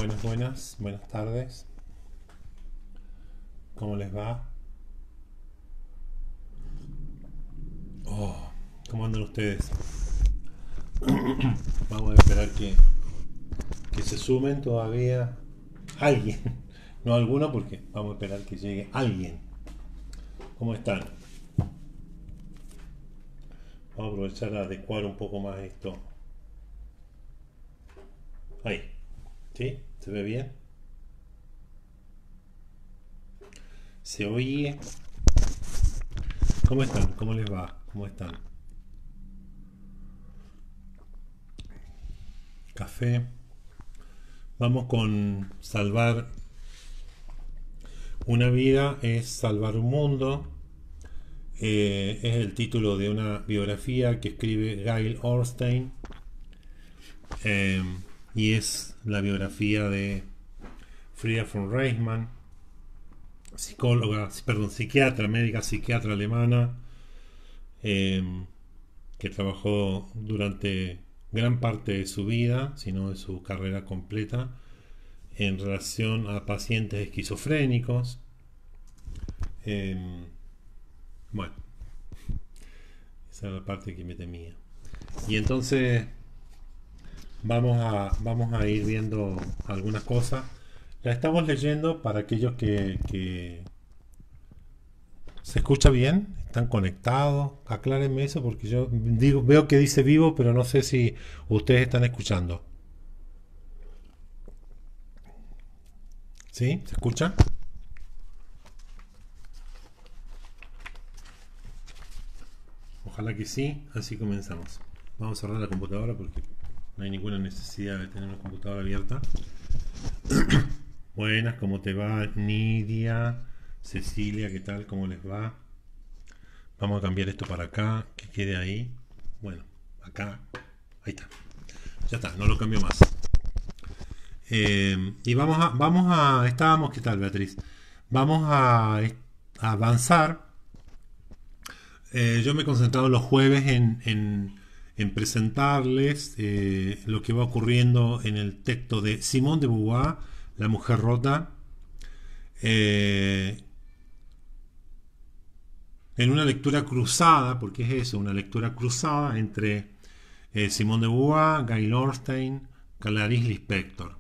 Buenas tardes. ¿Cómo les va? Oh, ¿cómo andan ustedes? Vamos a esperar que se sumen todavía alguien. No alguno porque vamos a esperar que llegue alguien. ¿Cómo están? Vamos a aprovechar a adecuar un poco más esto. Ahí. ¿Sí? ¿Se ve bien? ¿Se oye? ¿Cómo están? ¿Cómo les va? ¿Cómo están? Café. Vamos con salvar una vida es salvar un mundo. Es el título de una biografía que escribe Gail Orstein. eh, y es la biografía de Frida von Reismann, psiquiatra, médica psiquiatra alemana, eh, que trabajó durante gran parte de su vida, si no de su carrera completa, en relación a pacientes esquizofrénicos. Eh, bueno, esa es la parte que me temía. Y entonces vamos a ir viendo algunas cosas. La estamos leyendo para aquellos que ¿se escucha bien? ¿Están conectados? Aclárenme eso porque yo veo que dice vivo, pero no sé si ustedes están escuchando. ¿Sí? ¿Se escucha? Ojalá que sí, así comenzamos. Vamos a cerrar la computadora porque no hay ninguna necesidad de tener una computadora abierta. Buenas, ¿cómo te va? Nidia, Cecilia, ¿qué tal? ¿Cómo les va? Vamos a cambiar esto para acá, que quede ahí. Bueno, acá. Ahí está. Ya está, no lo cambio más. Y estábamos, ¿qué tal, Beatriz? Vamos a avanzar. Yo me he concentrado los jueves en presentarles lo que va ocurriendo en el texto de Simone de Beauvoir, La mujer rota, en una lectura cruzada, porque es eso, una lectura cruzada entre Simone de Beauvoir, Gail Orstein, Clarice Lispector.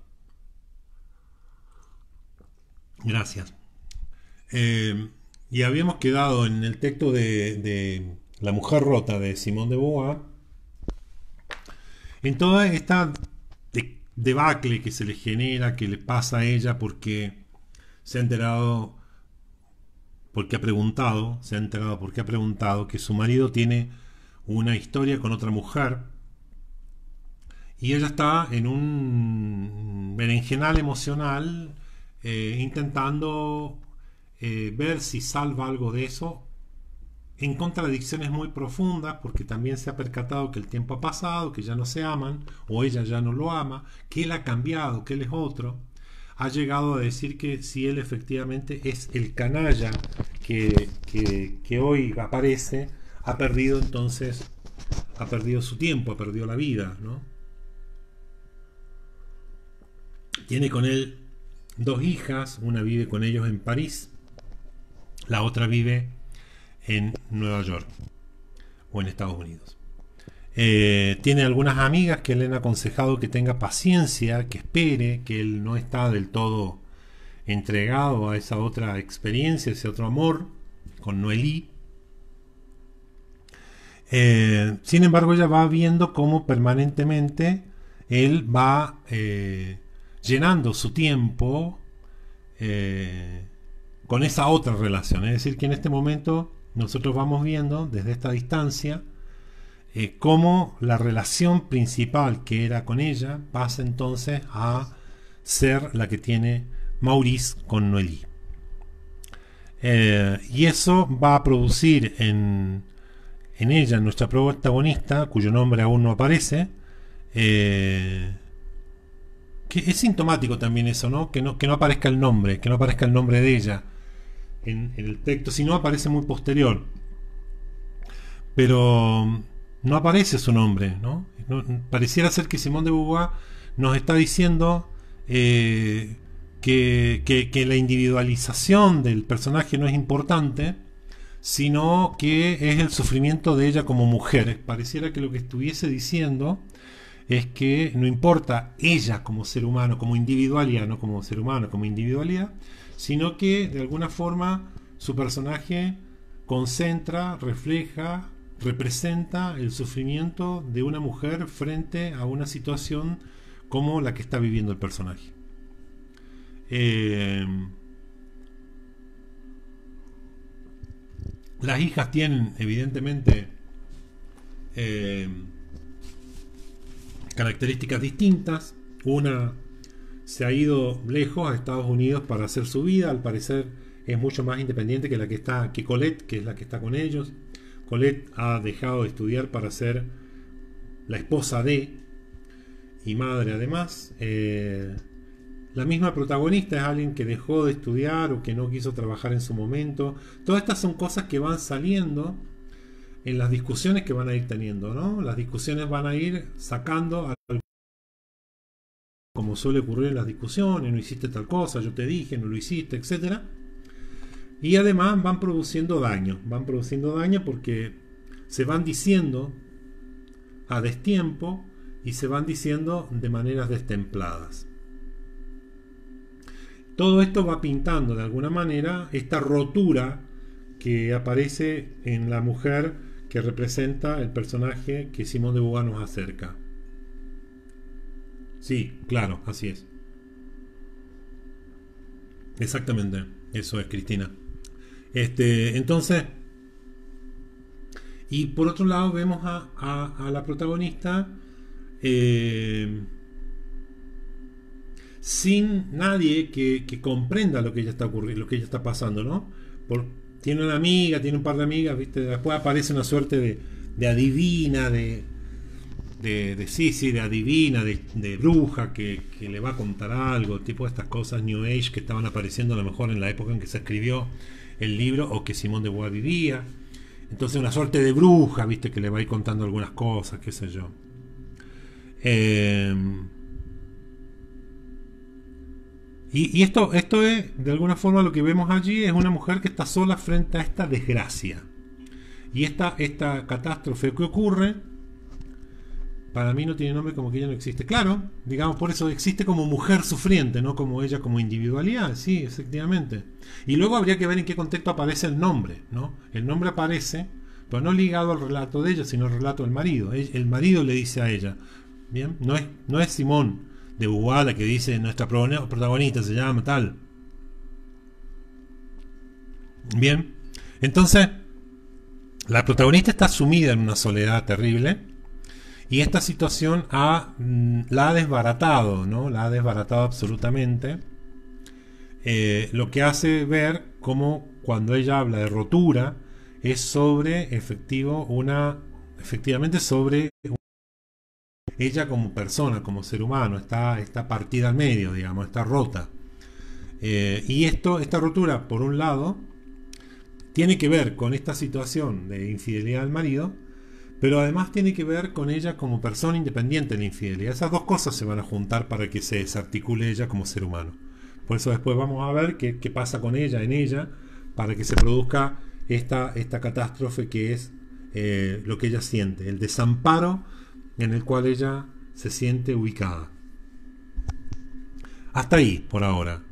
Gracias. Y habíamos quedado en el texto de La mujer rota de Simone de Beauvoir, en toda esta debacle que se le genera, que le pasa a ella porque se ha enterado, porque ha preguntado que su marido tiene una historia con otra mujer y ella está en un berenjenal emocional intentando ver si salva algo de eso, en contradicciones muy profundas, porque también se ha percatado que el tiempo ha pasado, que ya no se aman, o ella ya no lo ama, que él ha cambiado, que él es otro. Ha llegado a decir que si él efectivamente es el canalla que hoy aparece, ha perdido entonces, ha perdido su tiempo, ha perdido la vida, ¿no? Tiene con él dos hijas, una vive con ellos en París, la otra vive en Nueva York o en Estados Unidos. Tiene algunas amigas que le han aconsejado que tenga paciencia, que espere, que él no está del todo entregado a esa otra experiencia, ese otro amor con Noélie. Sin embargo, ella va viendo cómo permanentemente él va llenando su tiempo con esa otra relación. Es decir, que en este momento nosotros vamos viendo desde esta distancia cómo la relación principal que era con ella pasa entonces a ser la que tiene Maurice con Noélie. Y eso va a producir en ella, nuestra protagonista, cuyo nombre aún no aparece, que es sintomático también eso, ¿no? Que no aparezca el nombre, de ella en el texto, sino aparece muy posterior. Pero no aparece su nombre, ¿no? Pareciera ser que Simone de Beauvoir nos está diciendo que la individualización del personaje no es importante, sino que es el sufrimiento de ella como mujer. Pareciera que lo que estuviese diciendo es que no importa ella como ser humano, como individualidad, no como ser humano, como individualidad, sino que de alguna forma su personaje concentra, refleja, representa el sufrimiento de una mujer frente a una situación como la que está viviendo el personaje. Las hijas tienen evidentemente características distintas. Una se ha ido lejos a Estados Unidos para hacer su vida, al parecer es mucho más independiente que la que está, que Colette, que es la que está con ellos. Colette ha dejado de estudiar para ser la esposa de y madre además. La misma protagonista es alguien que dejó de estudiar o que no quiso trabajar en su momento. Todas estas son cosas que van saliendo en las discusiones que van a ir teniendo, ¿no? Las discusiones van a ir sacando, como suele ocurrir en las discusiones, no hiciste tal cosa, yo te dije, no lo hiciste, etcétera. Y además van produciendo daño porque se van diciendo a destiempo y se van diciendo de maneras destempladas. Todo esto va pintando de alguna manera esta rotura que aparece en la mujer que representa el personaje que Simone de Beauvoir nos acerca. Sí, claro, así es. Exactamente, eso es, Cristina. Entonces, y por otro lado vemos a la protagonista sin nadie que comprenda lo que ella está ocurriendo, lo que ella está pasando, ¿no? Tiene una amiga, tiene un par de amigas, ¿viste? Después aparece una suerte de adivina, de adivina, de bruja que le va a contar algo, tipo de estas cosas New Age que estaban apareciendo a lo mejor en la época en que se escribió el libro o que Simone de Beauvoir vivía. Entonces una suerte de bruja, ¿viste? Que le va a ir contando algunas cosas, qué sé yo. Y esto es, de alguna forma, lo que vemos allí es una mujer que está sola frente a esta desgracia. Y esta catástrofe que ocurre, para mí no tiene nombre, como que ella no existe. Claro, digamos, por eso existe como mujer sufriente, no como ella como individualidad, sí, efectivamente. Y luego habría que ver en qué contexto aparece el nombre, ¿no? El nombre aparece, pero no ligado al relato de ella, sino al relato del marido. El marido le dice a ella, ¿bien? No es Simone de Beauvoir la que dice nuestra protagonista se llama tal. Bien, entonces la protagonista está sumida en una soledad terrible. Y esta situación la ha desbaratado, ¿no? La ha desbaratado absolutamente. Lo que hace ver cómo cuando ella habla de rotura es sobre efectivamente sobre ella como persona, como ser humano, está partida al medio, digamos, está rota. Y esta rotura, por un lado, tiene que ver con esta situación de infidelidad al marido, pero además tiene que ver con ella como persona independiente de la infidelidad. Esas dos cosas se van a juntar para que se desarticule ella como ser humano. Por eso después vamos a ver qué pasa con ella, en ella, para que se produzca esta catástrofe que es lo que ella siente, el desamparo en el cual ella se siente ubicada. Hasta ahí, por ahora.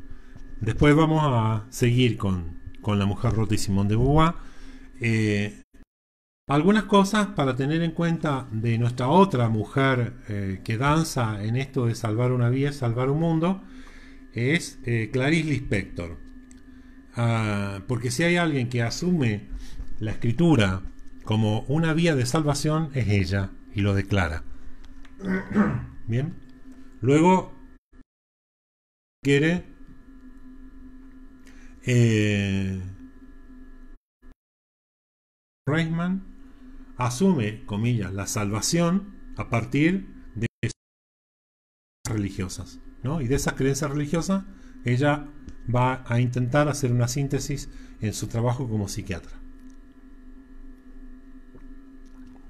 Después vamos a seguir con La mujer rota y Simone de Beauvoir. Algunas cosas para tener en cuenta de nuestra otra mujer que danza en esto de salvar una vida, salvar un mundo, es Clarice Lispector. Porque si hay alguien que asume la escritura como una vía de salvación, es ella, y lo declara. Bien. Luego quiere Reisman asume, comillas, la salvación a partir de esas religiosas, ¿no? Y de esas creencias religiosas ella va a intentar hacer una síntesis en su trabajo como psiquiatra.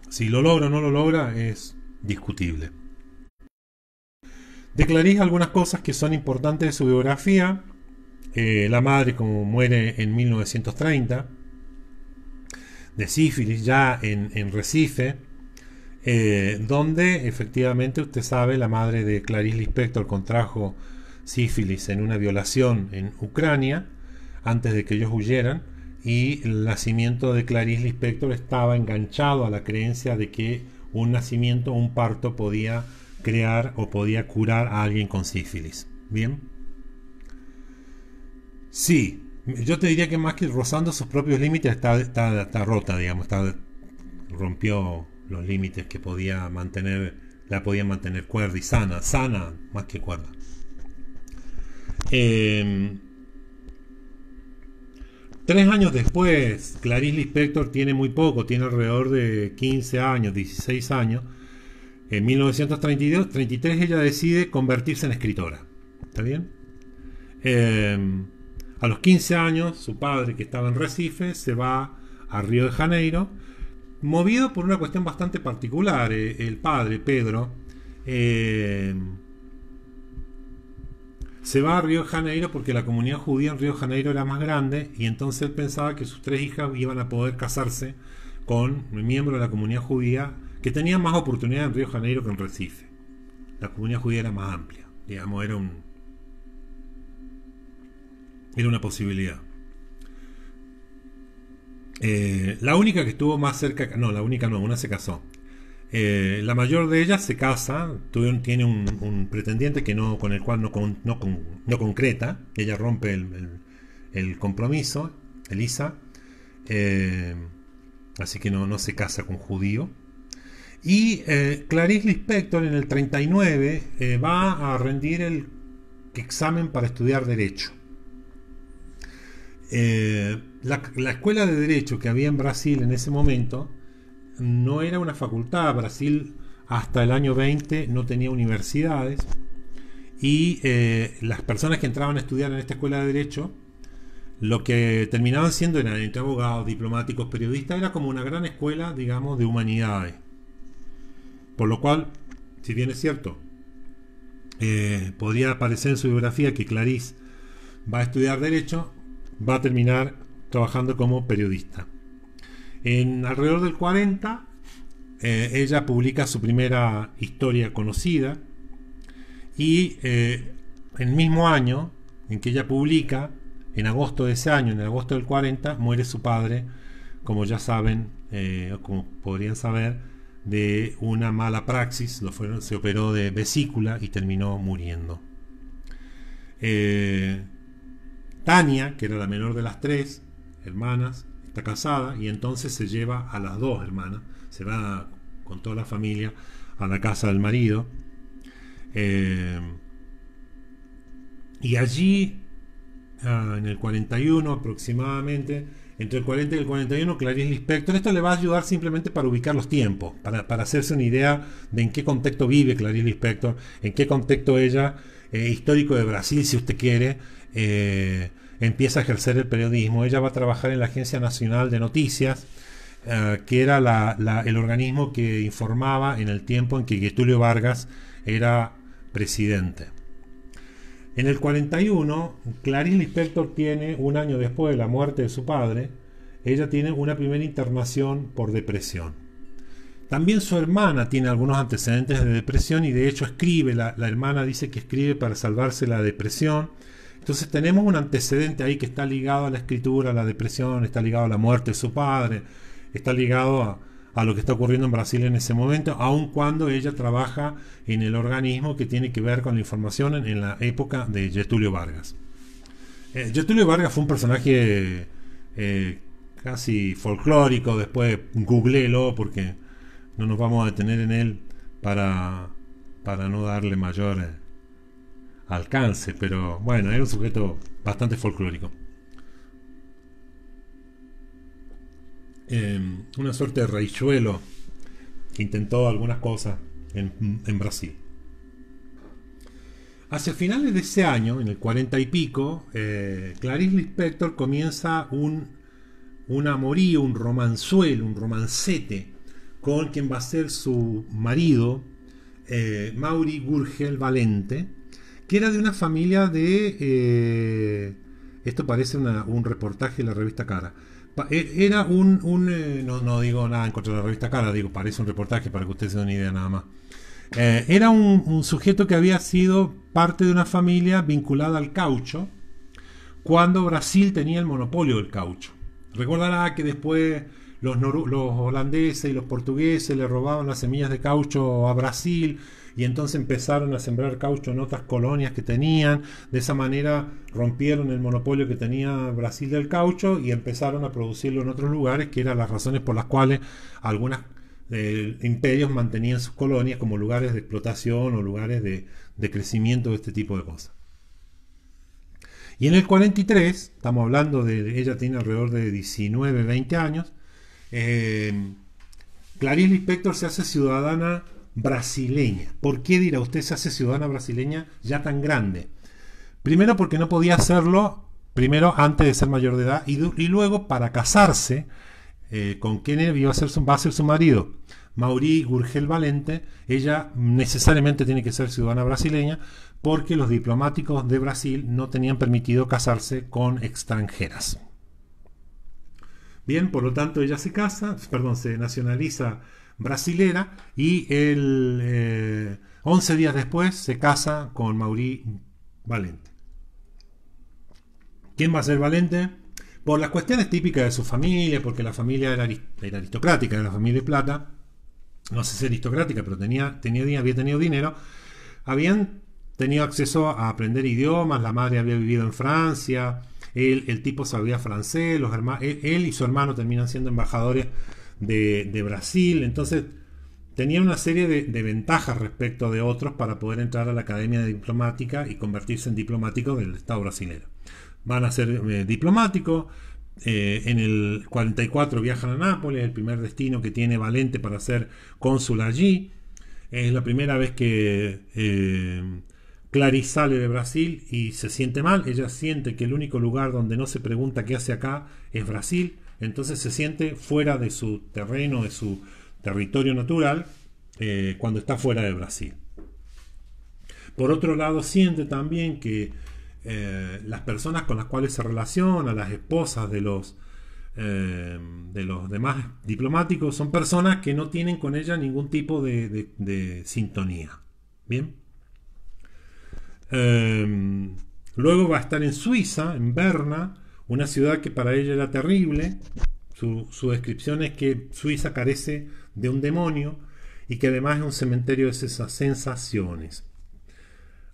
Si lo logra o no lo logra es discutible. De Clarice algunas cosas que son importantes de su biografía. La madre, como muere en 1930, de sífilis ya en Recife, donde efectivamente, usted sabe, la madre de Clarice Lispector contrajo sífilis en una violación en Ucrania antes de que ellos huyeran, y el nacimiento de Clarice Lispector estaba enganchado a la creencia de que un nacimiento, un parto, podía crear o podía curar a alguien con sífilis. Bien, sí, yo te diría que más que rozando sus propios límites, está rota, digamos, rompió los límites que podía mantener, la podía mantener cuerda y sana más que cuerda. 3 años después, Clarice Lispector tiene muy poco, tiene alrededor de 15 años, 16 años. En 1933 ella decide convertirse en escritora. ¿Está bien? A los 15 años, su padre, que estaba en Recife, se va a Río de Janeiro, movido por una cuestión bastante particular. El padre, Pedro, se va a Río de Janeiro porque la comunidad judía en Río de Janeiro era más grande, y entonces él pensaba que sus 3 hijas iban a poder casarse con un miembro de la comunidad judía que tenía más oportunidad en Río de Janeiro que en Recife. La comunidad judía era más amplia, digamos, era una posibilidad. La única que estuvo más cerca, no, la única no, una se casó. La mayor de ellas se casa, tiene un pretendiente que no, con el cual no concreta. Ella rompe el compromiso, Elisa, así que no se casa con judío. Y Clarice Lispector en el 39 va a rendir el examen para estudiar Derecho. La escuela de Derecho que había en Brasil en ese momento no era una facultad. Brasil hasta el año 20 no tenía universidades, y las personas que entraban a estudiar en esta escuela de Derecho, lo que terminaban siendo eran entre abogados, diplomáticos, periodistas. Era como una gran escuela, digamos, de humanidades. Por lo cual, si bien es cierto, podría aparecer en su biografía que Clarice va a estudiar Derecho, va a terminar trabajando como periodista. En alrededor del 40, ella publica su primera historia conocida, y el mismo año en que ella publica, en agosto de ese año, en agosto del 40, muere su padre, como ya saben, como podrían saber, de una mala praxis. Se operó de vesícula y terminó muriendo. Tania, que era la menor de las 3 hermanas, está casada, y entonces se lleva a las 2 hermanas, se va con toda la familia a la casa del marido, y allí, en el 41 aproximadamente, entre el 40 y el 41, Clarice Lispector, esto le va a ayudar simplemente para ubicar los tiempos, para hacerse una idea de en qué contexto vive Clarice Lispector, en qué contexto ella, histórico de Brasil, si usted quiere, empieza a ejercer el periodismo. Ella va a trabajar en la Agencia Nacional de Noticias, que era el organismo que informaba en el tiempo en que Getúlio Vargas era presidente. En el 41, Clarice Lispector tiene, un año después de la muerte de su padre, ella tiene una primera internación por depresión. También su hermana tiene algunos antecedentes de depresión, y de hecho escribe, la hermana dice que escribe para salvarse la depresión. Entonces tenemos un antecedente ahí que está ligado a la escritura, a la depresión, está ligado a la muerte de su padre, está ligado a lo que está ocurriendo en Brasil en ese momento, aun cuando ella trabaja en el organismo que tiene que ver con la información en la época de Getúlio Vargas. Getúlio Vargas fue un personaje casi folclórico. Después googleelo, porque no nos vamos a detener en él para no darle mayor alcance, pero bueno, era un sujeto bastante folclórico. Una suerte de raichuelo que intentó algunas cosas en Brasil. Hacia finales de ese año, en el 40 y pico, Clarice Lispector comienza un amorío, un romanzuelo, un romancete con quien va a ser su marido, Mauri Gurgel Valente, que era de una familia de... esto parece un reportaje de la revista Cara. Era no digo nada en contra de la revista Cara, digo, parece un reportaje para que ustedes se den una idea nada más. Era un sujeto que había sido parte de una familia vinculada al caucho cuando Brasil tenía el monopolio del caucho. Recordará que después los holandeses y los portugueses le robaban las semillas de caucho a Brasil y entonces empezaron a sembrar caucho en otras colonias que tenían. De esa manera rompieron el monopolio que tenía Brasil del caucho y empezaron a producirlo en otros lugares, que eran las razones por las cuales algunos imperios mantenían sus colonias como lugares de explotación o lugares de crecimiento de este tipo de cosas. Y en el 43, estamos hablando de, ella tiene alrededor de 19, 20 años, Clarice Lispector se hace ciudadana brasileña. ¿Por qué, dirá usted, se hace ciudadana brasileña ya tan grande? Primero porque no podía hacerlo, primero antes de ser mayor de edad, y luego para casarse con quien va a ser su marido, Mauri Gurgel Valente. Ella necesariamente tiene que ser ciudadana brasileña porque los diplomáticos de Brasil no tenían permitido casarse con extranjeras. Bien, por lo tanto ella se nacionaliza brasilera y 11 días después se casa con Mauri Valente. ¿Quién va a ser Valente? Por las cuestiones típicas de su familia, porque la familia era aristocrática, era la familia de plata, no sé si aristocrática, pero había tenido dinero, habían tenido acceso a aprender idiomas, la madre había vivido en Francia, el tipo sabía francés, él y su hermano terminan siendo embajadores de Brasil, entonces tenían una serie de ventajas respecto de otros para poder entrar a la academia diplomática y convertirse en diplomáticos del Estado brasileño. Van a ser diplomáticos. En el 44 viajan a Nápoles, el primer destino que tiene Valente para ser cónsul allí. Es la primera vez que Clarice sale de Brasil y se siente mal. Ella siente que el único lugar donde no se pregunta qué hace acá es Brasil. Entonces se siente fuera de su terreno, de su territorio natural, cuando está fuera de Brasil. Por otro lado, siente también que las personas con las cuales se relaciona, las esposas de los demás diplomáticos, son personas que no tienen con ella ningún tipo de sintonía. Bien. Luego va a estar en Suiza, en Berna, una ciudad que para ella era terrible. Su descripción es que Suiza carece de un demonio y que además es un cementerio de esas sensaciones.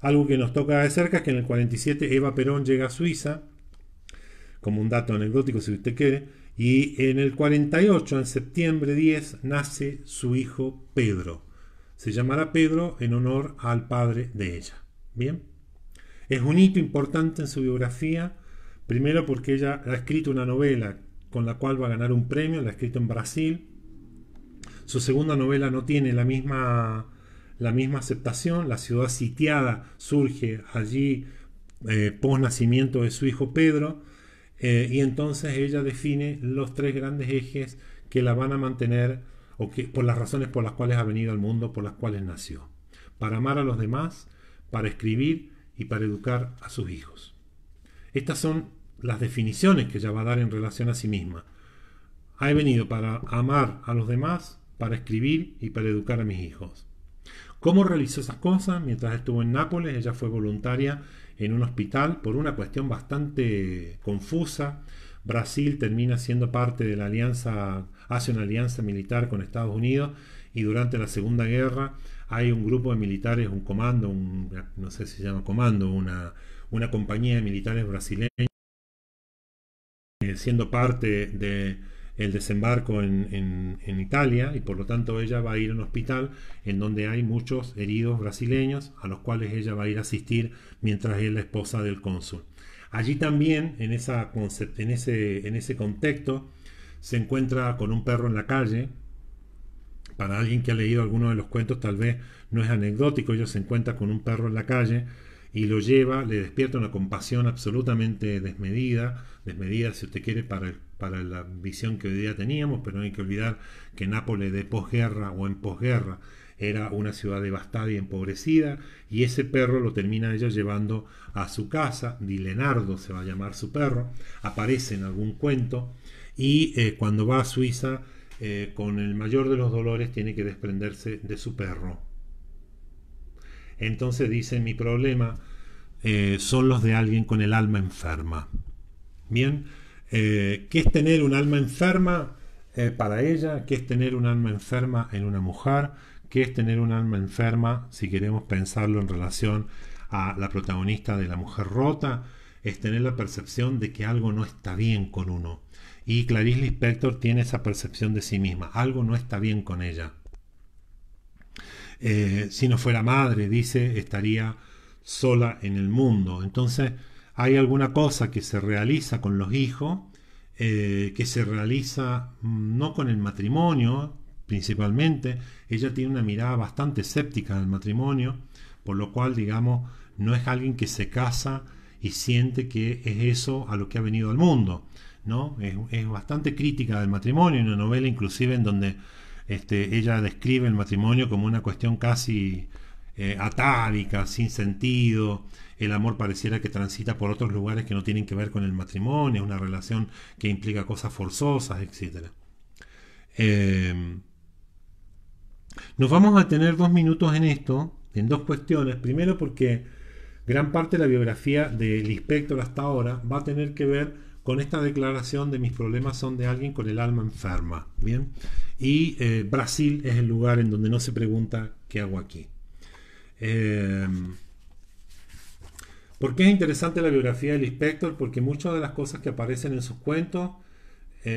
Algo que nos toca de cerca es que en el 47 Eva Perón llega a Suiza, como un dato anecdótico si usted quiere, y en el 48, en septiembre 10, nace su hijo Pedro. Se llamará Pedro en honor al padre de ella. Bien, es un hito importante en su biografía, primero porque ella ha escrito una novela con la cual va a ganar un premio, la ha escrito en Brasil. Su segunda novela no tiene la misma aceptación. La ciudad sitiada surge allí post nacimiento de su hijo Pedro, y entonces ella define los tres grandes ejes que la van a mantener, o que por las razones por las cuales ha venido al mundo, por las cuales nació: para amar a los demás, para escribir y para educar a sus hijos. Estas son las definiciones que ella va a dar en relación a sí misma. He venido para amar a los demás, para escribir y para educar a mis hijos. ¿Cómo realizó esas cosas? Mientras estuvo en Nápoles, ella fue voluntaria en un hospital por una cuestión bastante confusa. Brasil termina siendo parte de la alianza, hace una alianza militar con Estados Unidos, y durante la Segunda Guerra hay un grupo de militares, un comando, no sé si se llama comando, una compañía de militares brasileños, siendo parte de el desembarco en Italia, y por lo tanto ella va a ir a un hospital en donde hay muchos heridos brasileños a los cuales ella va a ir a asistir mientras es la esposa del cónsul. Allí también, en ese contexto, se encuentra con un perro en la calle. Para alguien que ha leído alguno de los cuentos tal vez no es anecdótico. Ella se encuentra con un perro en la calle y lo lleva, le despierta una compasión absolutamente desmedida si usted quiere, para la visión que hoy día teníamos, pero no hay que olvidar que Nápoles de posguerra o en posguerra era una ciudad devastada y empobrecida, y ese perro lo termina ella llevando a su casa. Dilenardo se va a llamar su perro, aparece en algún cuento, y cuando va a Suiza, con el mayor de los dolores, tiene que desprenderse de su perro. Entonces dice: mi problema son los de alguien con el alma enferma. Bien, ¿qué es tener un alma enferma para ella? ¿Qué es tener un alma enferma en una mujer? ¿Qué es tener un alma enferma, si queremos pensarlo en relación a la protagonista de La mujer rota? Es tener la percepción de que algo no está bien con uno. Y Clarice Lispector tiene esa percepción de sí misma. Algo no está bien con ella. Si no fuera madre, dice, estaría sola en el mundo. Entonces hay alguna cosa que se realiza con los hijos, que se realiza no con el matrimonio principalmente. Ella tiene una mirada bastante escéptica del matrimonio, por lo cual, digamos, no es alguien que se casa y siente que es eso a lo que ha venido al mundo, ¿no? Es bastante crítica del matrimonio. Hay una novela inclusive en donde ella describe el matrimonio como una cuestión casi atávica, sin sentido. El amor pareciera que transita por otros lugares que no tienen que ver con el matrimonio, una relación que implica cosas forzosas, etc. Nos vamos a tener 2 minutos en esto, en 2 cuestiones. Primero, porque gran parte de la biografía de Lispector hasta ahora va a tener que ver con esta declaración de: mis problemas son de alguien con el alma enferma. Bien, y Brasil es el lugar en donde no se pregunta qué hago aquí. ¿Por qué es interesante la biografía de Lispector? Porque muchas de las cosas que aparecen en sus cuentos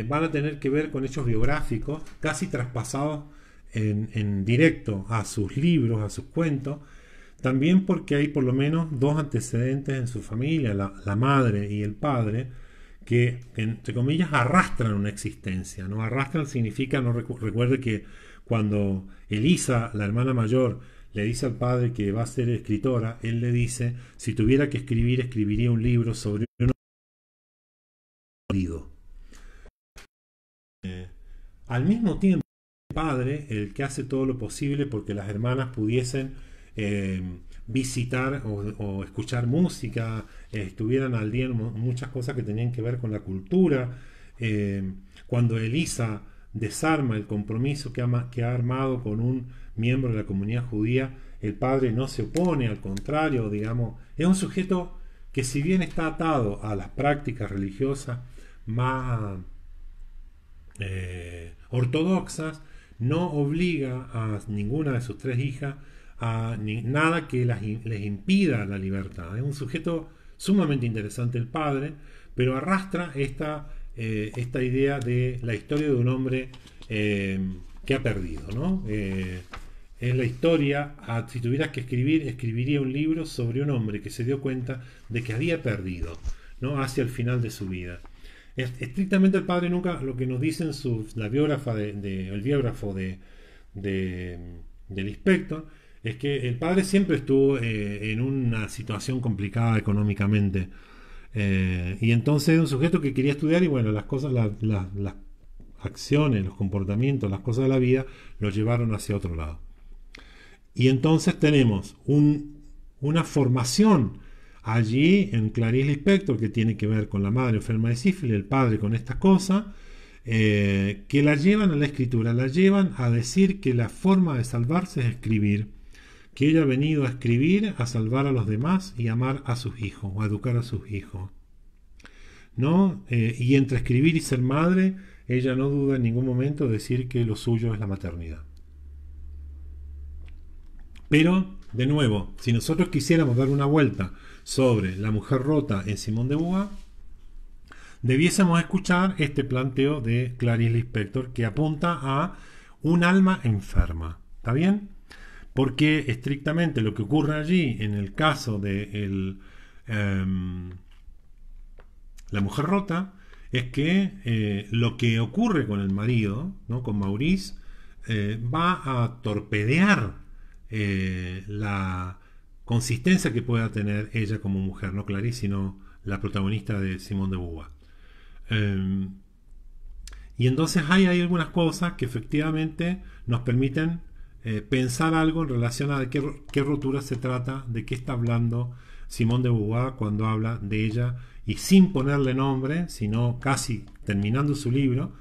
van a tener que ver con hechos biográficos, casi traspasados en directo a sus libros, a sus cuentos. También porque hay por lo menos 2 antecedentes en su familia, la madre y el padre, que entre comillas arrastran una existencia, ¿no? Arrastran significa, no recuerde que cuando Elisa, la hermana mayor, le dice al padre que va a ser escritora, él le dice: si tuviera que escribir, escribiría un libro sobre un marido. Al mismo tiempo, el padre, el que hace todo lo posible porque las hermanas pudiesen visitar o escuchar música, estuvieran al día en muchas cosas que tenían que ver con la cultura. Cuando Elisa desarma el compromiso que ha armado con un miembro de la comunidad judía, el padre no se opone, al contrario, digamos, es un sujeto que, si bien está atado a las prácticas religiosas más ortodoxas, no obliga a ninguna de sus 3 hijas a nada que les impida la libertad. Es un sujeto sumamente interesante el padre, pero arrastra esta idea de la historia de un hombre que ha perdido, ¿no? Es la historia, si tuvieras que escribir, escribiría un libro sobre un hombre que se dio cuenta de que había perdido, ¿no? Hacia el final de su vida. Estrictamente el padre nunca, lo que nos dicen el biógrafo de Lispector, es que el padre siempre estuvo en una situación complicada económicamente, y entonces es un sujeto que quería estudiar, y bueno, las cosas, las acciones, los comportamientos, las cosas de la vida lo llevaron hacia otro lado. Y entonces tenemos una formación allí en Clarice Lispector que tiene que ver con la madre enferma de sífilis, el padre con estas cosas, que la llevan a la escritura, la llevan a decir que la forma de salvarse es escribir, que ella ha venido a escribir, a salvar a los demás y amar a sus hijos, o a educar a sus hijos, ¿no? Y entre escribir y ser madre, ella no duda en ningún momento de decir que lo suyo es la maternidad. Pero, de nuevo, si nosotros quisiéramos dar una vuelta sobre La mujer rota en Simone de Beauvoir, debiésemos escuchar este planteo de Clarice Lispector, que apunta a un alma enferma. ¿Está bien? Porque estrictamente lo que ocurre allí en el caso de La mujer rota es que lo que ocurre con el marido, ¿no? Con Maurice, va a torpedear la consistencia que pueda tener ella como mujer, no Clarice, sino la protagonista de Simone de Beauvoir. Y entonces hay algunas cosas que efectivamente nos permiten pensar algo en relación a qué rotura se trata, de qué está hablando Simone de Beauvoir cuando habla de ella, y sin ponerle nombre, sino casi terminando su libro,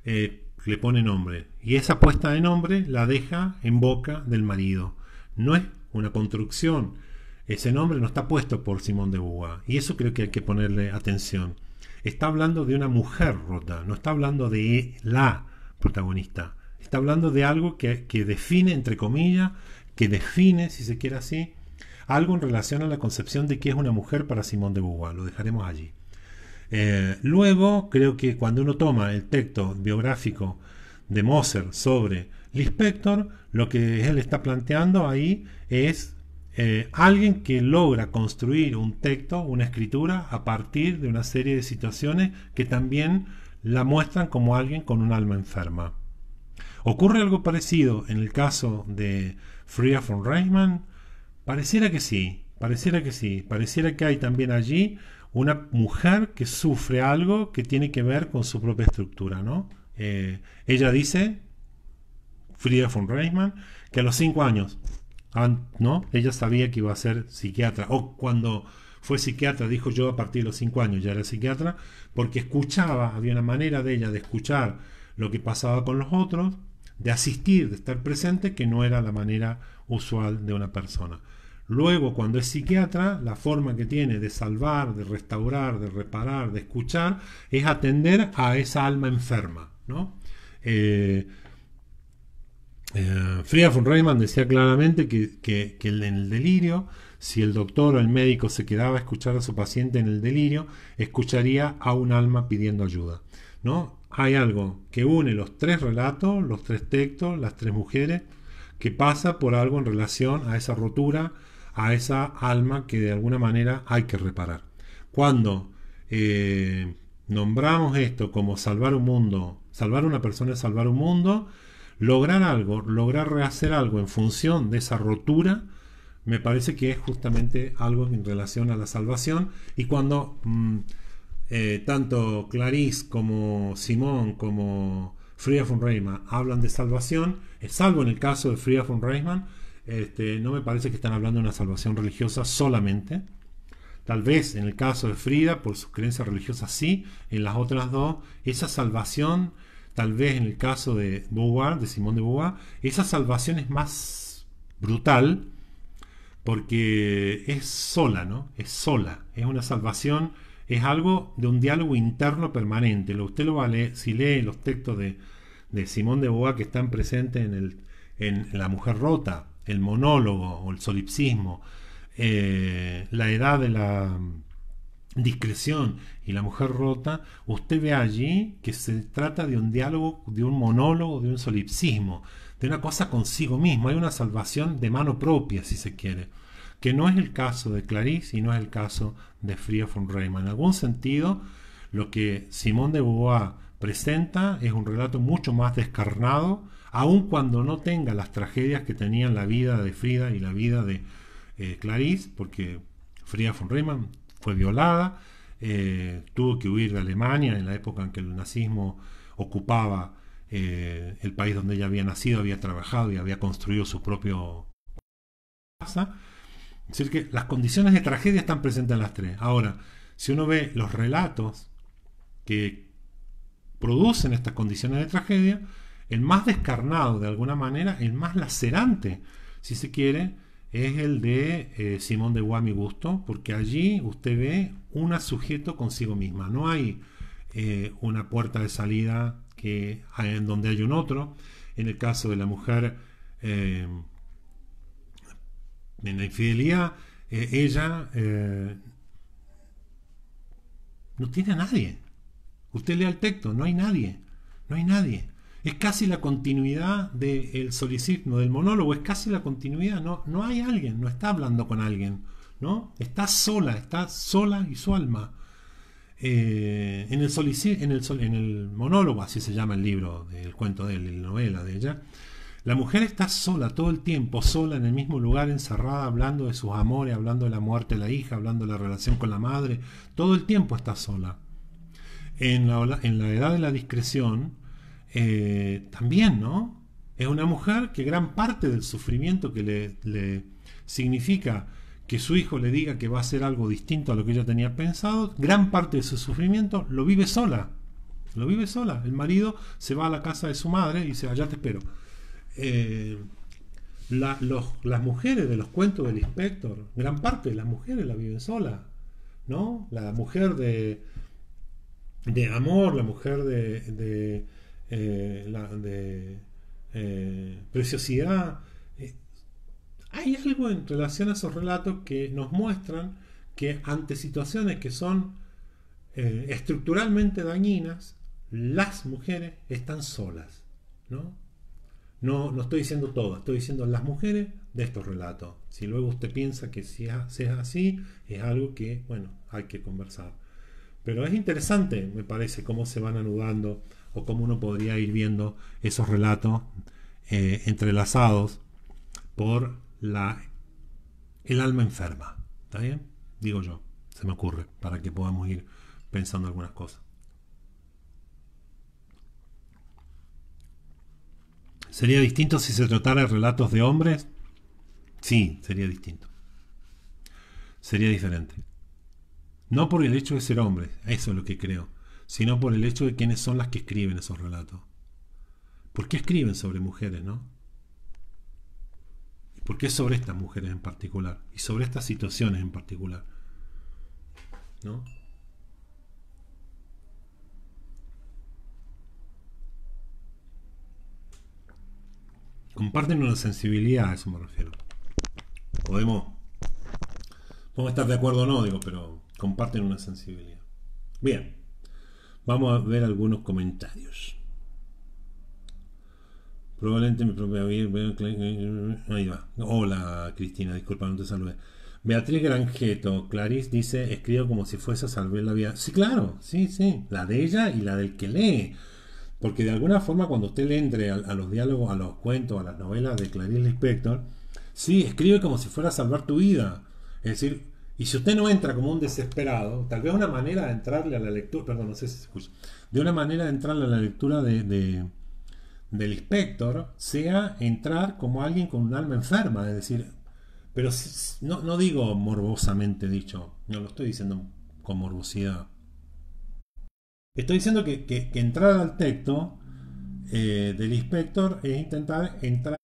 le pone nombre. Y esa puesta de nombre la deja en boca del marido. No es una construcción. Ese nombre no está puesto por Simone de Beauvoir. Y eso creo que hay que ponerle atención. Está hablando de una mujer rota, no está hablando de la protagonista. Está hablando de algo que define, entre comillas, que define, si se quiere así, algo en relación a la concepción de qué es una mujer para Simone de Beauvoir. Lo dejaremos allí. Luego, creo que cuando uno toma el texto biográfico de Moser sobre Lispector, lo que él está planteando ahí es alguien que logra construir un texto, una escritura, a partir de una serie de situaciones que también la muestran como alguien con un alma enferma. ¿Ocurre algo parecido en el caso de Frida von Reichmann? Pareciera que sí, pareciera que sí. Pareciera que hay también allí una mujer que sufre algo que tiene que ver con su propia estructura, ¿no? Ella dice, Frida von Reichmann, que a los 5 años, ¿no? Ella sabía que iba a ser psiquiatra, o cuando fue psiquiatra dijo yo a partir de los 5 años ya era psiquiatra, porque escuchaba, había una manera de ella de escuchar lo que pasaba con los otros, de asistir, de estar presente, que no era la manera usual de una persona. Luego, cuando es psiquiatra, la forma que tiene de salvar, de restaurar, de reparar, de escuchar, es atender a esa alma enferma, ¿no? Frida von Reichmann decía claramente que en el delirio, si el doctor o el médico se quedaba a escuchar a su paciente en el delirio, escucharía a un alma pidiendo ayuda, ¿no? Hay algo que une los 3 relatos, los 3 textos, las 3 mujeres, que pasa por algo en relación a esa rotura, a esa alma que de alguna manera hay que reparar. Cuando nombramos esto como salvar un mundo, salvar una persona es salvar un mundo, lograr algo, lograr rehacer algo en función de esa rotura, me parece que es justamente algo en relación a la salvación. Y cuando tanto Clarice como Simone como Frida von Reichmann hablan de salvación, salvo en el caso de Frida von Reichmann, no me parece que están hablando de una salvación religiosa solamente. Tal vez en el caso de Frida, por sus creencias religiosas sí, en las otras dos, esa salvación, tal vez en el caso de Beauvoir, de Simone de Beauvoir, esa salvación es más brutal porque es sola, ¿no? Es sola, es una salvación, es algo de un diálogo interno permanente. Usted lo va a leer, si lee los textos de Simone de Beauvoir que están presentes en La mujer rota, el monólogo o el solipsismo, la edad de la discreción y la mujer rota, usted ve allí que se trata de un diálogo, de un monólogo, de un solipsismo, de una cosa consigo mismo. Hay una salvación de mano propia, si se quiere, que no es el caso de Clarice y no es el caso de Frida von Reichmann. En algún sentido, lo que Simone de Beauvoir presenta es un relato mucho más descarnado, aun cuando no tenga las tragedias que tenían la vida de Frida y la vida de Clarice, porque Frida von Reichmann fue violada, tuvo que huir de Alemania en la época en que el nazismo ocupaba el país donde ella había nacido, había trabajado y había construido su propio casa. Es decir, que las condiciones de tragedia están presentes en las 3. Ahora, si uno ve los relatos que producen estas condiciones de tragedia, el más descarnado de alguna manera, el más lacerante, si se quiere, es el de Simone de Beauvoir, a mi gusto, porque allí usted ve una sujeto consigo misma. No hay una puerta de salida en donde hay un otro. En el caso de la mujer en la infidelidad, ella no tiene a nadie. Usted lea el texto, no hay nadie. No hay nadie. Es casi la continuidad del solipsismo, del monólogo, es casi la continuidad. No hay alguien, no está hablando con alguien, ¿no? Está sola y su alma. En el monólogo, así se llama el libro, el cuento de él, la novela de ella, la mujer está sola todo el tiempo, sola en el mismo lugar, encerrada, hablando de sus amores, hablando de la muerte de la hija, hablando de la relación con la madre, todo el tiempo está sola. En la edad de la discreción, también, ¿no? Es una mujer que gran parte del sufrimiento que le significa que su hijo le diga que va a hacer algo distinto a lo que ella tenía pensado, gran parte de su sufrimiento lo vive sola. Lo vive sola. El marido se va a la casa de su madre y dice, allá te espero. Eh, las mujeres de los cuentos del Inspector, gran parte de las mujeres la viven sola, ¿no? La mujer de amor, la mujer de preciosidad. Hay algo en relación a esos relatos que nos muestran que ante situaciones que son estructuralmente dañinas, las mujeres están solas, ¿no? No estoy diciendo todo, estoy diciendo las mujeres de estos relatos. Si luego usted piensa que si es así, es algo que, bueno, hay que conversar. Pero es interesante, me parece, cómo se van anudando o cómo uno podría ir viendo esos relatos entrelazados por el alma enferma. ¿Está bien? Digo yo, se me ocurre, para que podamos ir pensando algunas cosas. ¿Sería distinto si se tratara de relatos de hombres? Sí, sería distinto. Sería diferente. No por el hecho de ser hombres, eso es lo que creo, sino por el hecho de quiénes son las que escriben esos relatos. ¿Por qué escriben sobre mujeres, no? ¿Y por qué sobre estas mujeres en particular? Y sobre estas situaciones en particular, ¿no? Comparten una sensibilidad, a eso me refiero. Podemos, podemos estar de acuerdo o no, digo, pero comparten una sensibilidad. Bien, vamos a ver algunos comentarios. Probablemente mi propia vida. Ahí va. Hola Cristina, disculpa, no te saludé. Beatriz Granjeto, Clarice dice, escribo como si fuese a salvar la vida. Sí, claro, sí, sí. La de ella y la del que lee. Porque de alguna forma cuando usted le entre a los diálogos, a los cuentos, a las novelas de Clarice Lispector, sí, escribe como si fuera a salvar tu vida. Es decir, y si usted no entra como un desesperado, tal vez una manera de entrarle a la lectura, perdón, no sé si se escucha, de una manera de entrarle a la lectura del Inspector sea entrar como alguien con un alma enferma, es decir, pero no digo morbosamente dicho, no lo estoy diciendo con morbosidad. Estoy diciendo que entrar al texto del Inspector es intentar entrar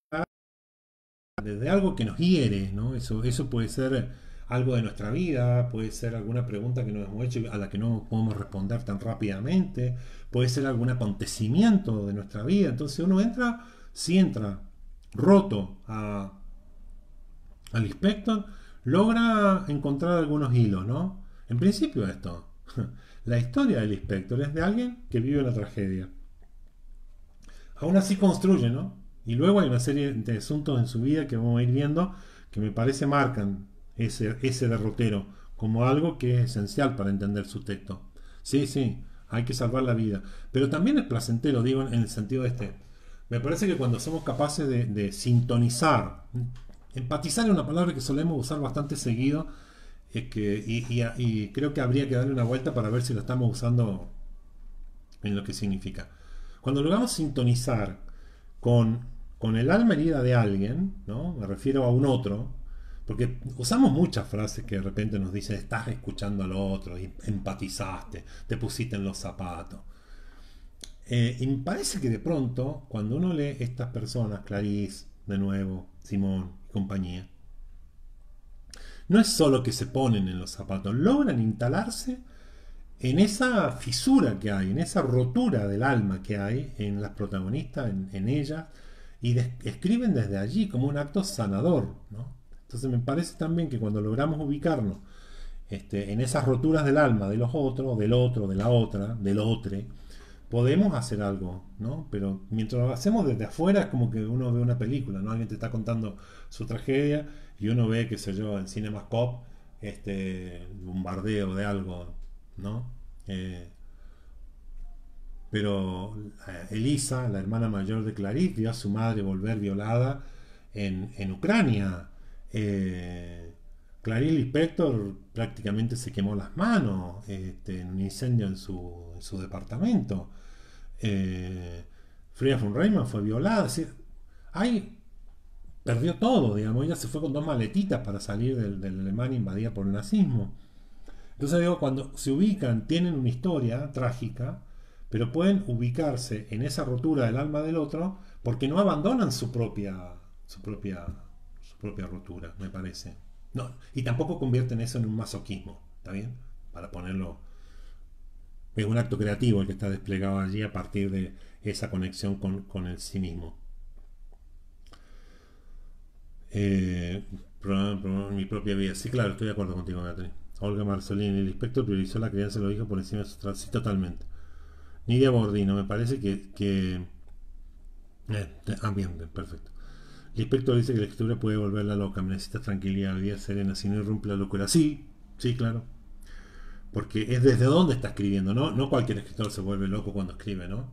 desde algo que nos hiere, ¿no? Eso puede ser algo de nuestra vida, puede ser alguna pregunta que nos hemos hecho a la que no podemos responder tan rápidamente, puede ser algún acontecimiento de nuestra vida. Entonces uno entra, si entra roto al Inspector, logra encontrar algunos hilos, ¿no? En principio esto, la historia del Inspector es de alguien que vive una tragedia. Aún así construye, ¿no? Y luego hay una serie de asuntos en su vida que vamos a ir viendo que me parece marcan ese derrotero como algo que es esencial para entender su texto. Sí, sí, hay que salvar la vida. Pero también es placentero, digo, en el sentido de este. Me parece que cuando somos capaces de sintonizar, empatizar es una palabra que solemos usar bastante seguido, y creo que habría que darle una vuelta para ver si lo estamos usando en lo que significa. Cuando logramos sintonizar con, con el alma herida de alguien, ¿no? Me refiero a un otro, porque usamos muchas frases que de repente nos dicen, estás escuchando al otro, y empatizaste, te pusiste en los zapatos. Y me parece que de pronto, cuando uno lee estas personas, Clarice, de nuevo, Simón y compañía, no es solo que se ponen en los zapatos, logran instalarse en esa fisura que hay, en esa rotura del alma que hay en las protagonistas, en ellas, y escriben desde allí como un acto sanador, ¿no? Entonces me parece también que cuando logramos ubicarnos en esas roturas del alma de los otros, del otro, de la otra, del otro, podemos hacer algo, ¿no? Pero mientras lo hacemos desde afuera es como que uno ve una película, ¿no? Alguien te está contando su tragedia y uno ve, qué sé yo, en CinemaScope, bombardeo de algo, ¿no? Eh, pero Elisa, la hermana mayor de Clarice, vio a su madre volver violada en Ucrania. Clarice Lispector prácticamente se quemó las manos en un incendio en su departamento. Frida von Reimann fue violada. Es decir, ahí perdió todo, digamos. Ella se fue con dos maletitas para salir de la Alemania invadida por el nazismo. Entonces digo, cuando se ubican, tienen una historia trágica, pero pueden ubicarse en esa rotura del alma del otro porque no abandonan su propia rotura, me parece. No, y tampoco convierten eso en un masoquismo, ¿está bien? Para ponerlo, es un acto creativo el que está desplegado allí a partir de esa conexión con el sí mismo. Eh, mi propia vida. Sí, claro, estoy de acuerdo contigo, Beatriz. Olga Marzolini, el inspector priorizó la crianza de los hijos por encima de su trabajo. Sí, totalmente. Nidia Bordino, me parece bien, perfecto. El inspector dice que la escritura puede volverla loca. Me necesitas tranquilidad, vida serena, si no irrumpe la locura. Sí, sí, claro. Porque es desde dónde está escribiendo, ¿no? No cualquier escritor se vuelve loco cuando escribe, ¿no?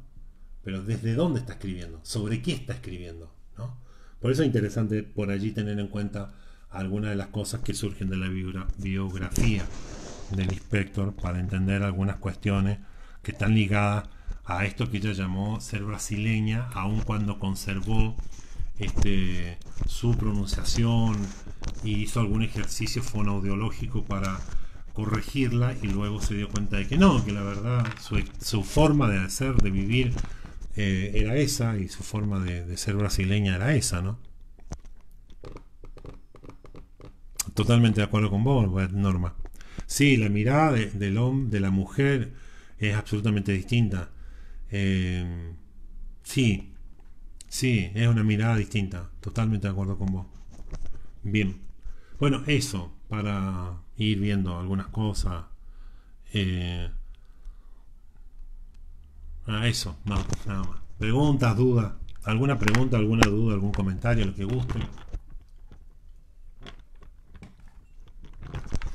Pero desde dónde está escribiendo, sobre qué está escribiendo, ¿no? Por eso es interesante por allí tener en cuenta algunas de las cosas que surgen de la biografía del inspector para entender algunas cuestiones que están ligadas a esto que ella llamó ser brasileña, aun cuando conservó su pronunciación y hizo algún ejercicio fonoaudiológico para corregirla y luego se dio cuenta de que no, que la verdad su forma de hacer, de vivir era esa y su forma de ser brasileña era esa, ¿no? Totalmente de acuerdo con vos, Norma. Sí, la mirada del hombre, de la mujer es absolutamente distinta. Eh, sí, sí, es una mirada distinta. Totalmente de acuerdo con vos. Bien. Bueno, eso, para ir viendo algunas cosas. Eh, eso, no, nada más. Preguntas, dudas. ¿Alguna pregunta, alguna duda, algún comentario, lo que guste?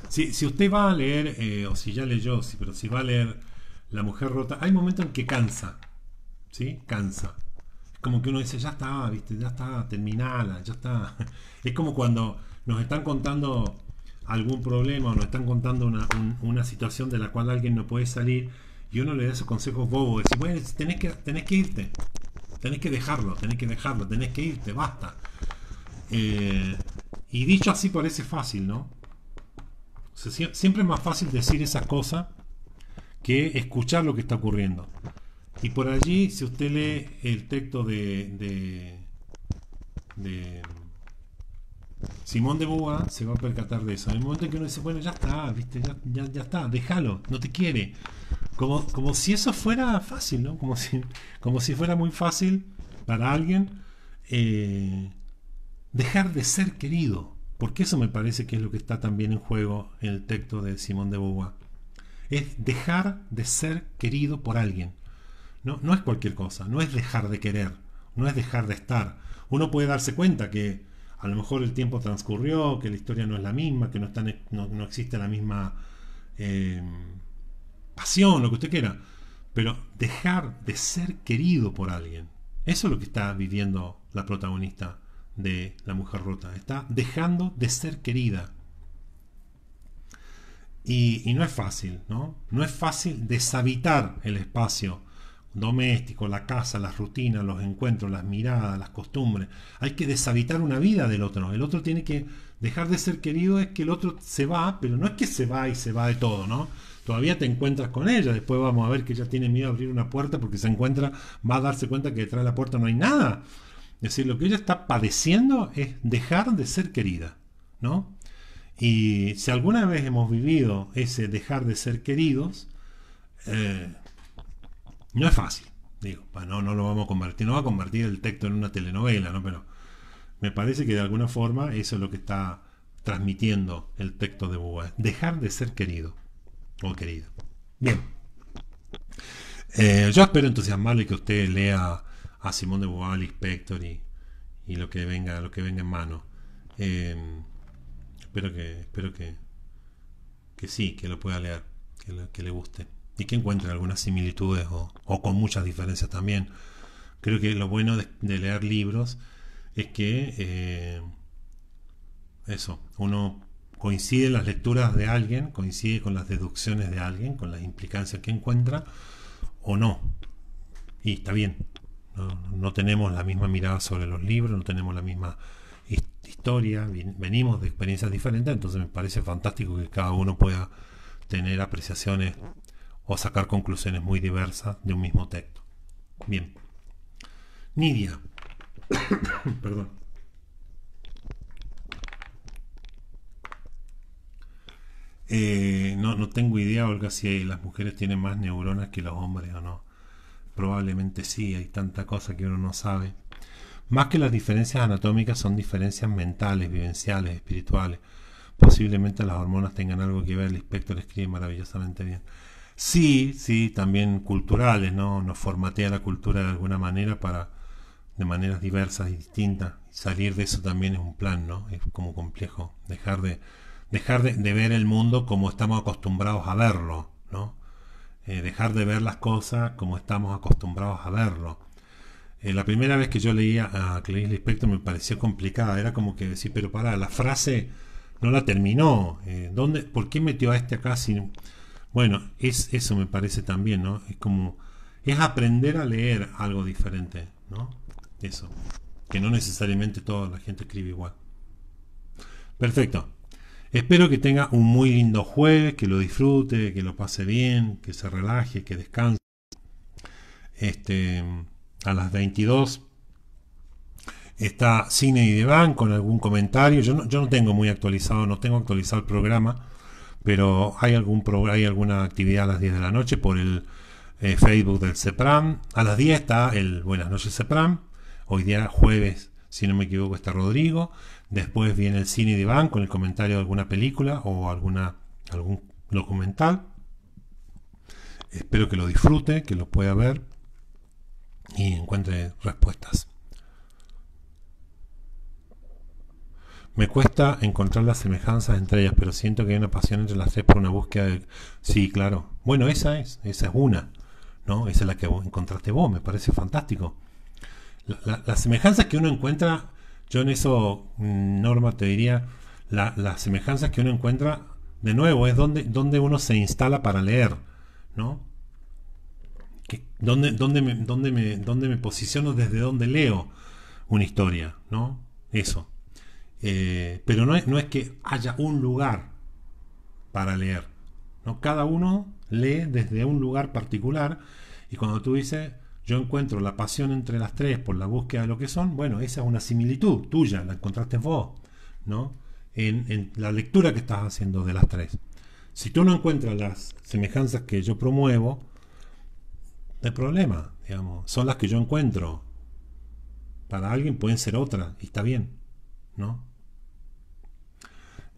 Si usted va a leer, o si ya leyó, sí, pero si va a leer La Mujer Rota, hay momentos en que cansa, ¿sí? Cansa. Es como que uno dice, ya está, ¿viste? Ya está, terminala, ya está. Es como cuando nos están contando algún problema o nos están contando una situación de la cual alguien no puede salir y uno le da esos consejos bobos, decir, bueno, tenés que irte, tenés que dejarlo, tenés que irte, basta. Y dicho así parece fácil, ¿no? O sea, siempre es más fácil decir esas cosas que escuchar lo que está ocurriendo. Y por allí, si usted lee el texto de Simón de Beauvoir, se va a percatar de eso. En el momento en que uno dice, bueno, ya está, ¿viste? Ya está, déjalo, no te quiere. Como si eso fuera fácil, ¿no? Como si fuera muy fácil para alguien dejar de ser querido. Porque eso me parece que es lo que está también en juego en el texto de Simón de Beauvoir. Es dejar de ser querido por alguien. No es cualquier cosa, no es dejar de querer, no es dejar de estar. Uno puede darse cuenta que a lo mejor el tiempo transcurrió, que la historia no es la misma, que no existe la misma pasión, lo que usted quiera. Pero dejar de ser querido por alguien, eso es lo que está viviendo la protagonista de La Mujer Rota. Está dejando de ser querida. Y no es fácil, ¿no? No es fácil deshabitar el espacio doméstico, la casa, las rutinas, los encuentros, las miradas, las costumbres. Hay que deshabitar una vida del otro. El otro tiene que dejar de ser querido, es que el otro se va, pero no es que se va y se va de todo, ¿no? Todavía te encuentras con ella, después vamos a ver que ella tiene miedo a abrir una puerta porque va a darse cuenta que detrás de la puerta no hay nada. Es decir, lo que ella está padeciendo es dejar de ser querida, ¿no? Y si alguna vez hemos vivido ese dejar de ser queridos, no es fácil, digo, no lo vamos a convertir, no va a convertir el texto en una telenovela, ¿no? Pero me parece que de alguna forma eso es lo que está transmitiendo el texto de Beauvoir, dejar de ser querido o querida. Bien, yo espero entusiasmarle y que usted lea a Simón de Beauvoir, Inspector y lo que venga en mano. Espero que sí, que lo pueda leer, que le guste y que encuentre algunas similitudes o con muchas diferencias también. Creo que lo bueno de leer libros es que uno coincide en las lecturas de alguien, coincide con las deducciones de alguien, con las implicancias que encuentra o no. Y está bien, No tenemos la misma mirada sobre los libros, no tenemos la misma historia, venimos de experiencias diferentes, entonces me parece fantástico que cada uno pueda tener apreciaciones o sacar conclusiones muy diversas de un mismo texto. Bien. Nidia. Perdón. No tengo idea, Olga, si las mujeres tienen más neuronas que los hombres o no. Probablemente sí, hay tanta cosa que uno no sabe. Más que las diferencias anatómicas son diferencias mentales, vivenciales, espirituales. Posiblemente las hormonas tengan algo que ver, el Spector escribe maravillosamente bien. Sí, también culturales, ¿no? Nos formatea la cultura de alguna manera para, de maneras diversas y distintas. Salir de eso también es un plan, ¿no? Es como complejo. Dejar de ver el mundo como estamos acostumbrados a verlo, ¿no? Dejar de ver las cosas como estamos acostumbrados a verlo. La primera vez que yo leía a Clarice Lispector me pareció complicada. Era como que decir, pero pará, la frase no la terminó. ¿Por qué metió a este acá? Bueno, eso me parece también, ¿no? Es aprender a leer algo diferente, ¿no? Eso. Que no necesariamente toda la gente escribe igual. Perfecto. Espero que tenga un muy lindo jueves, que lo disfrute, que lo pase bien, que se relaje, que descanse. A las 22 está Cine y Diván con algún comentario. Yo no tengo muy actualizado, no tengo actualizado el programa, pero hay alguna actividad a las 10 de la noche por el Facebook del CEPRAM. A las 10 está el Buenas noches CEPRAM. Hoy día jueves, si no me equivoco, está Rodrigo. Después viene el Cine y Diván con el comentario de alguna película o algún documental. Espero que lo disfrute, que lo pueda ver y encuentre respuestas. Me cuesta encontrar las semejanzas entre ellas, pero siento que hay una pasión entre las tres por una búsqueda de... Sí, claro. Bueno, esa es una, ¿no? Esa es la que encontraste vos, me parece fantástico. Las semejanzas que uno encuentra, yo en eso, Norma, te diría, las semejanzas que uno encuentra, de nuevo, es donde uno se instala para leer, ¿no? ¿Dónde me posiciono, desde donde leo una historia, ¿no? Eso. Pero no es que haya un lugar para leer, ¿no? Cada uno lee desde un lugar particular, y cuando tú dices yo encuentro la pasión entre las tres por la búsqueda de lo que son, bueno, esa es una similitud tuya, la encontraste vos, ¿no? En la lectura que estás haciendo de las tres. Si tú no encuentras las semejanzas que yo promuevo, no hay problema, digamos, son las que yo encuentro. Para alguien pueden ser otras, y está bien, ¿no?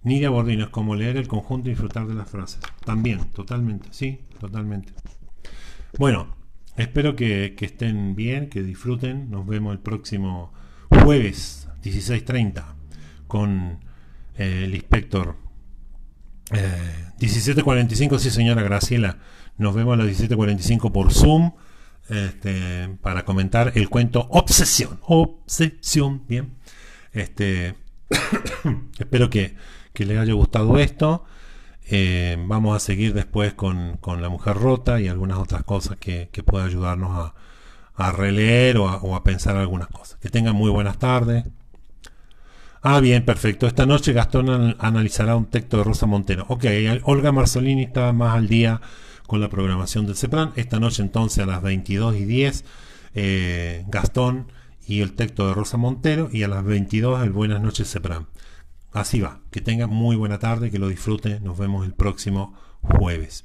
Nidia Bordino, es como leer el conjunto y disfrutar de las frases. También, totalmente, sí, totalmente. Bueno, espero que estén bien, que disfruten. Nos vemos el próximo jueves 16:30 con el Inspector. 17:45, sí, señora Graciela. Nos vemos a las 17:45 por Zoom para comentar el cuento Obsesión. Obsesión, bien. Espero que les haya gustado esto. Vamos a seguir después con La Mujer Rota y algunas otras cosas que pueda ayudarnos a releer o a pensar algunas cosas. Que tengan muy buenas tardes. Bien, perfecto. Esta noche Gastón analizará un texto de Rosa Montero. Ok, Olga Marzolini está más al día con la programación del CEPRAM. Esta noche entonces a las 22:10 Gastón y el texto de Rosa Montero, y a las 22 el Buenas noches CEPRAM. Así va, que tengan muy buena tarde, que lo disfruten. Nos vemos el próximo jueves.